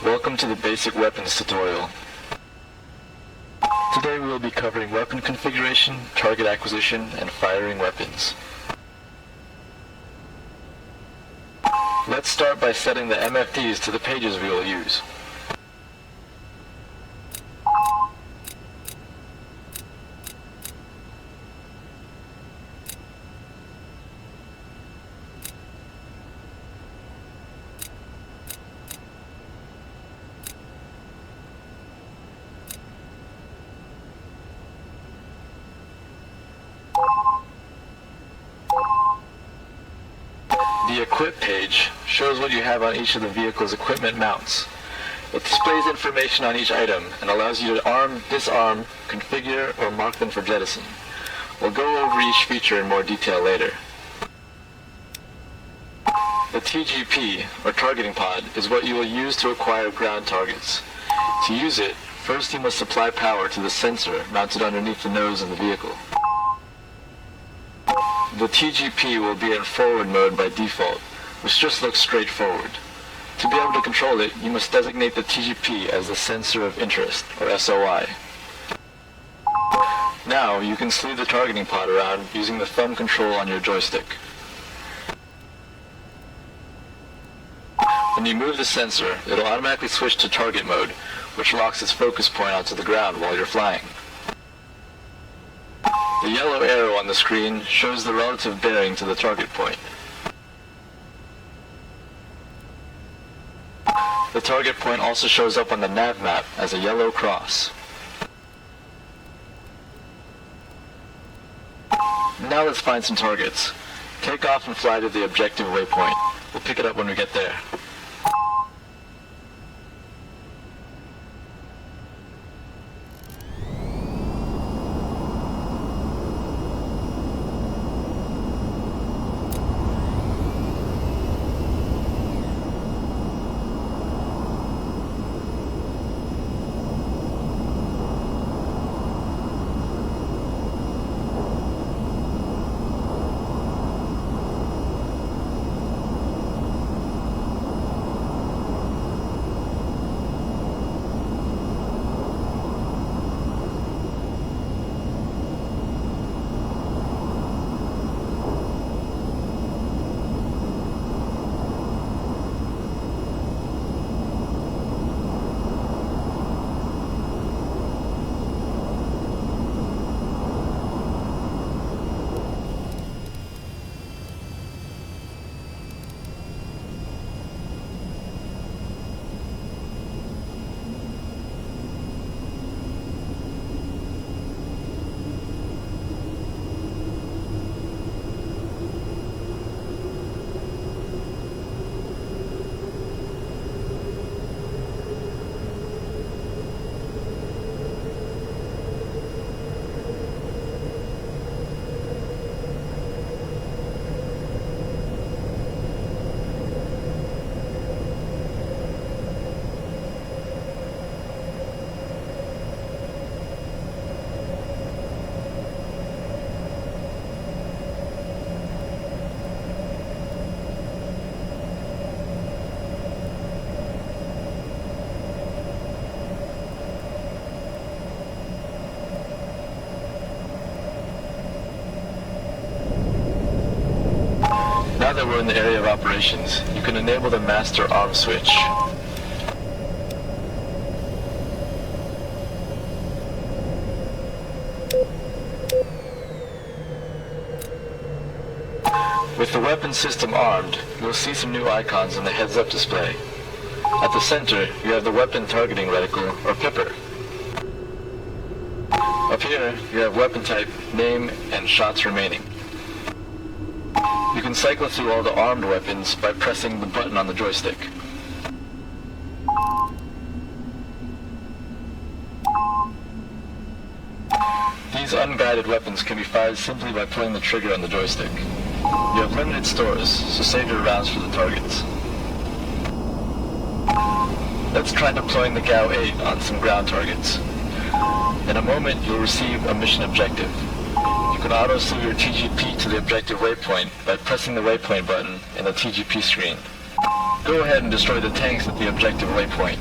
Welcome to the Basic Weapons tutorial. Today we will be covering weapon configuration, target acquisition, and firing weapons. Let's start by setting the MFDs to the pages we will use. The Equip page shows what you have on each of the vehicle's equipment mounts. It displays information on each item and allows you to arm, disarm, configure, or mark them for jettison. We'll go over each feature in more detail later. The TGP, or targeting pod, is what you will use to acquire ground targets. To use it, first you must supply power to the sensor mounted underneath the nose of the vehicle. The TGP will be in forward mode by default, which just looks straight forward. To be able to control it, you must designate the TGP as the Sensor of Interest, or SOI. Now, you can sleeve the targeting pod around using the thumb control on your joystick. When you move the sensor, it'll automatically switch to target mode, which locks its focus point onto the ground while you're flying. The yellow arrow on the screen shows the relative bearing to the target point. The target point also shows up on the nav map as a yellow cross. Now let's find some targets. Take off and fly to the objective waypoint. We'll pick it up when we get there. Now that we're in the area of operations, you can enable the master arm switch. With the weapon system armed, you'll see some new icons in the heads-up display. At the center, you have the weapon targeting reticle, or pipper. Up here, you have weapon type, name, and shots remaining. You can cycle through all the armed weapons by pressing the button on the joystick. These unguided weapons can be fired simply by pulling the trigger on the joystick. You have limited stores, so save your rounds for the targets. Let's try deploying the GAU-8 on some ground targets. In a moment, you'll receive a mission objective. You can auto-sleeve your TGP to the objective waypoint by pressing the waypoint button in the TGP screen. Go ahead and destroy the tanks at the objective waypoint.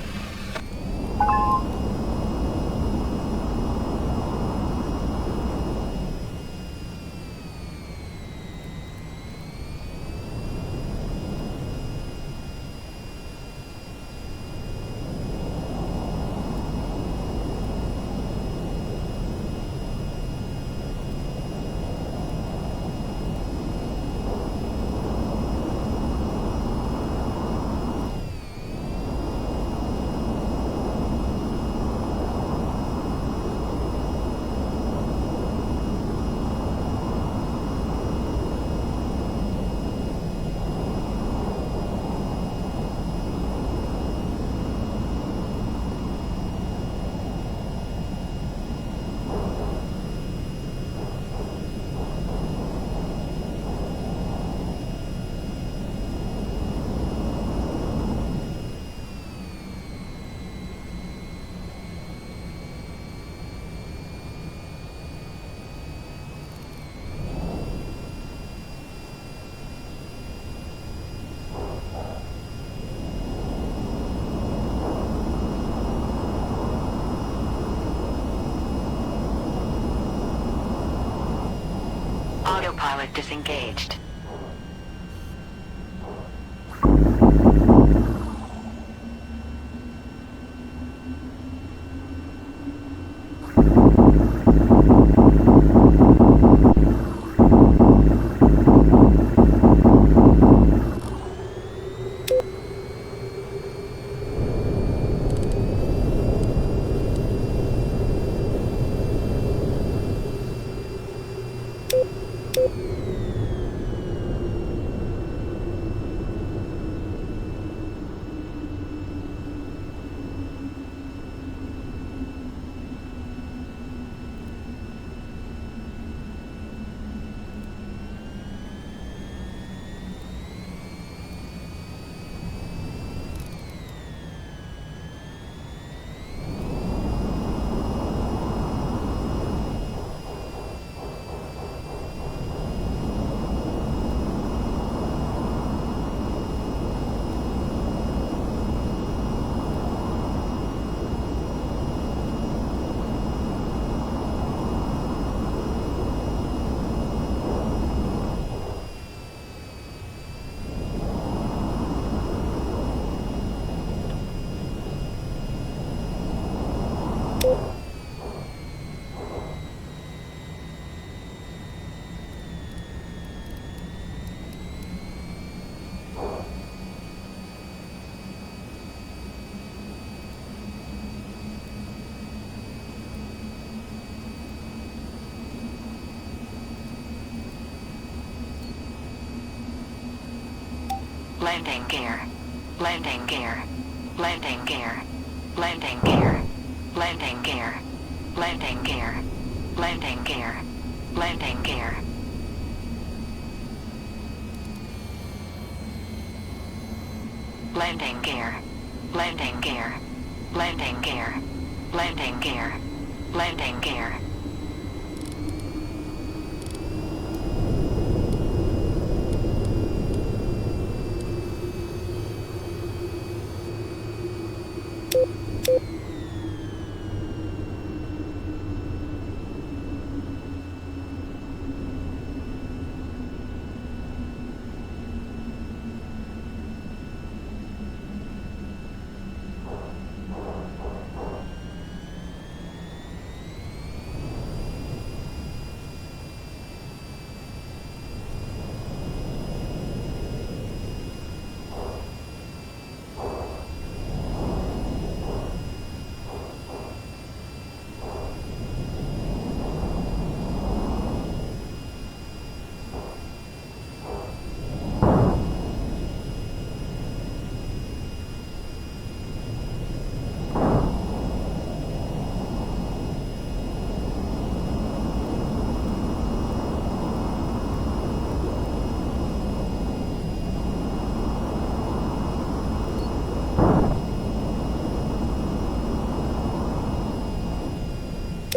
Autopilot disengaged. Landing gear. Landing gear. Landing gear. Landing gear. Landing gear. Landing gear. Landing gear. Landing gear. Landing gear. Landing gear. Landing gear. Landing gear. Landing gear.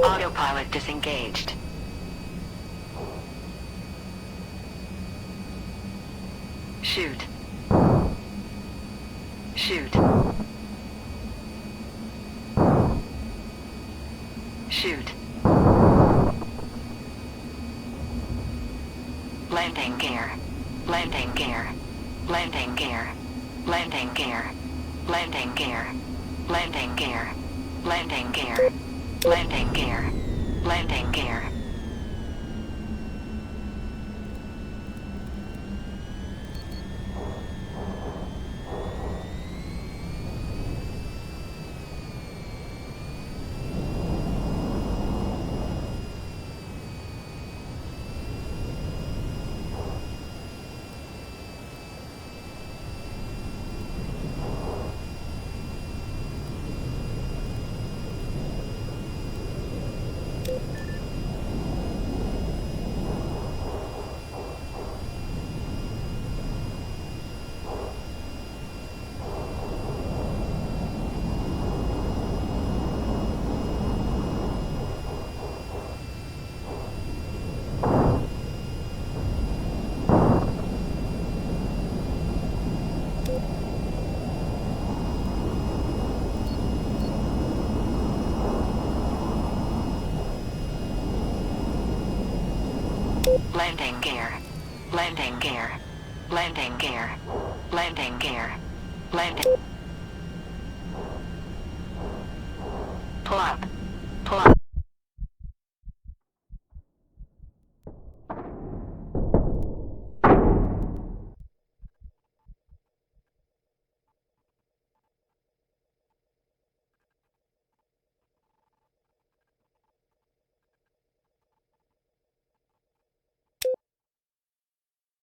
Autopilot disengaged. Shoot. Shoot. Shoot. Landing gear. Landing gear. Landing gear. Landing gear. Landing gear. Landing gear. Landing gear. Landing gear. Landing gear. Landing gear. Landing gear. Landing gear. Landing gear. Landing. Pull up. Pull up.